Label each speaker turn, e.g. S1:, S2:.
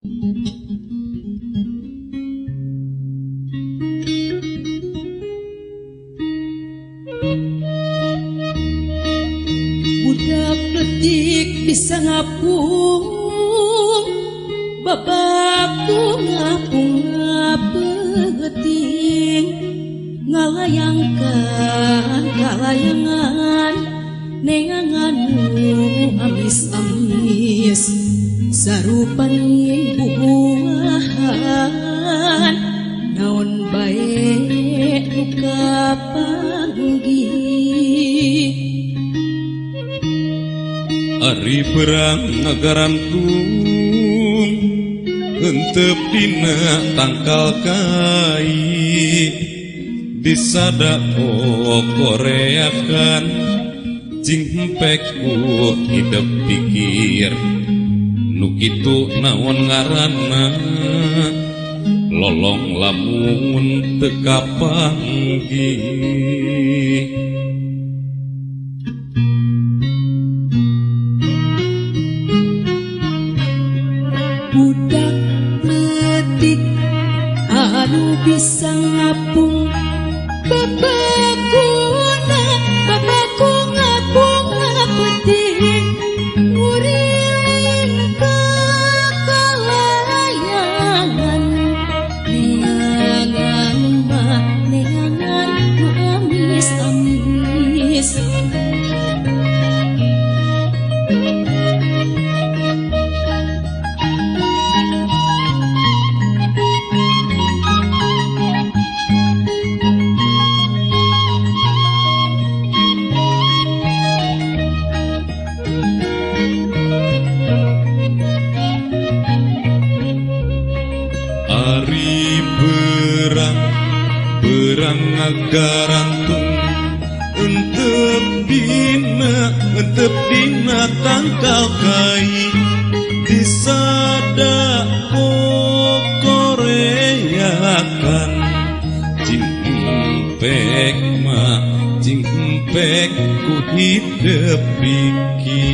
S1: Budak letik bisa ngapung, bapakku ngapung ngapegeting, ngalayangkan kalayangan, nenganganmu amis-amis, sarupaning bubuahan, naon bae nu kapanggih.
S2: Ari perang ngagarantung henteu dina tangkal kai disada koreakan cing hempek hidup pikir nu kitu naon ngaranna lolong lamun teu kapanggih.
S1: Budak letik anu bisa ngapung, bapakku ngapung ngapeting, nguriling kalayangan, neangan ku amis-amis.
S2: Ari berang ngagarantung entep dina tangkal kai disada koreakan cing empek ku hidup pikir.